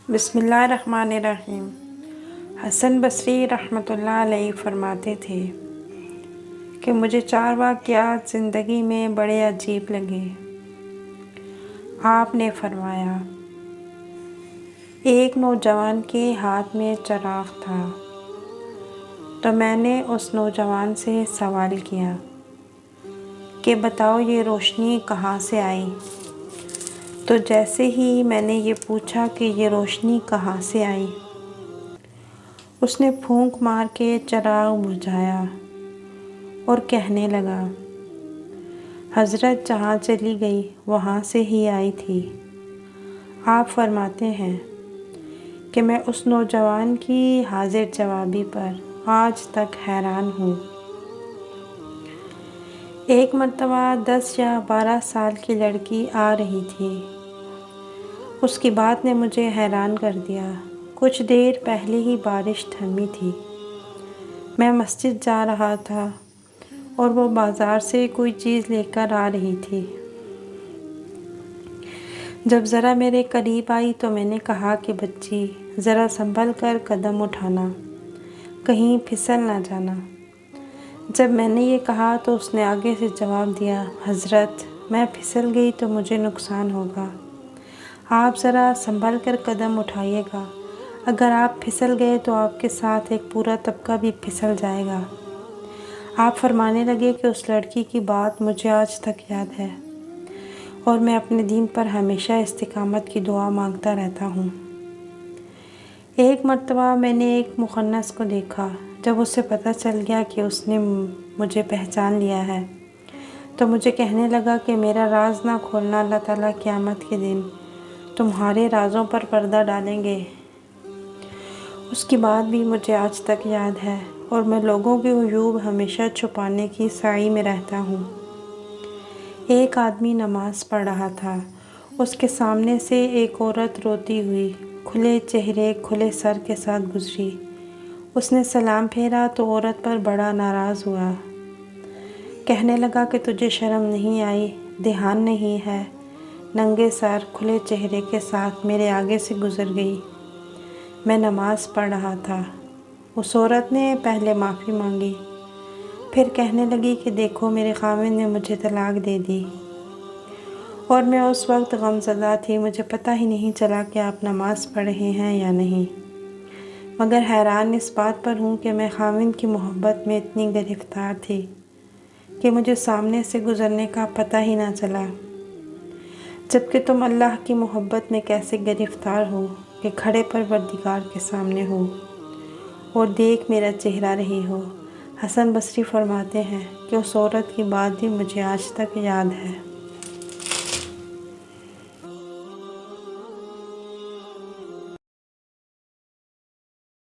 بسم اللہ الرحمن الرحیم۔ حسن بصری رحمۃ اللہ علیہ فرماتے تھے کہ مجھے 4 واقعات زندگی میں بڑے عجیب لگے۔ آپ نے فرمایا، ایک نوجوان کے ہاتھ میں چراغ تھا تو میں نے اس نوجوان سے سوال کیا کہ بتاؤ یہ روشنی کہاں سے آئی؟ تو جیسے ہی میں نے یہ پوچھا کہ یہ روشنی کہاں سے آئی، اس نے پھونک مار کے چراغ بجھایا اور کہنے لگا، حضرت جہاں چلی گئی وہاں سے ہی آئی تھی۔ آپ فرماتے ہیں کہ میں اس نوجوان کی حاضر جوابی پر آج تک حیران ہوں۔ ایک مرتبہ 10 یا 12 سال کی لڑکی آ رہی تھی۔ اس کی بات نے مجھے حیران کر دیا۔ کچھ دیر پہلے ہی بارش تھمی تھی۔ میں مسجد جا رہا تھا اور وہ بازار سے کوئی چیز لے کر آ رہی تھی۔ جب ذرا میرے قریب آئی تو میں نے کہا کہ بچی ذرا سنبھل کر قدم اٹھانا، کہیں پھسل نہ جانا۔ جب میں نے یہ کہا تو اس نے آگے سے جواب دیا، حضرت میں پھسل گئی تو مجھے نقصان ہوگا، آپ ذرا سنبھل کر قدم اٹھائیے گا، اگر آپ پھسل گئے تو آپ کے ساتھ ایک پورا طبقہ بھی پھسل جائے گا۔ آپ فرمانے لگے کہ اس لڑکی کی بات مجھے آج تک یاد ہے اور میں اپنے دین پر ہمیشہ استقامت کی دعا مانگتا رہتا ہوں۔ ایک مرتبہ میں نے ایک مخنث کو دیکھا۔ جب اسے پتہ چل گیا کہ اس نے مجھے پہچان لیا ہے تو مجھے کہنے لگا کہ میرا راز نہ کھولنا، اللہ تعالیٰ قیامت کے دن تمہارے رازوں پر پردہ ڈالیں گے۔ اس کی بات بھی مجھے آج تک یاد ہے اور میں لوگوں کے عیوب ہمیشہ چھپانے کی سعی میں رہتا ہوں۔ ایک آدمی نماز پڑھ رہا تھا۔ اس کے سامنے سے ایک عورت روتی ہوئی کھلے چہرے کھلے سر کے ساتھ گزری۔ اس نے سلام پھیرا تو عورت پر بڑا ناراض ہوا۔ کہنے لگا کہ تجھے شرم نہیں آئی، دھیان نہیں ہے، ننگے سر کھلے چہرے کے ساتھ میرے آگے سے گزر گئی۔ میں نماز پڑھ رہا تھا۔ اس عورت نے پہلے معافی مانگی، پھر کہنے لگی کہ دیکھو میرے خاوند نے مجھے طلاق دے دی اور میں اس وقت غمزدہ تھی، مجھے پتہ ہی نہیں چلا کہ آپ نماز پڑھ رہے ہیں یا نہیں، مگر حیران اس بات پر ہوں کہ میں خاوند کی محبت میں اتنی گرفتار تھی کہ مجھے سامنے سے گزرنے کا پتہ ہی نہ چلا، جبکہ تم اللہ کی محبت میں کیسے گرفتار ہو کہ کھڑے پروردگار کے سامنے ہو اور دیکھ میرا چہرہ رہی ہو۔ حسن بصری فرماتے ہیں کہ اس عورت کی بات بھی مجھے آج تک یاد ہے۔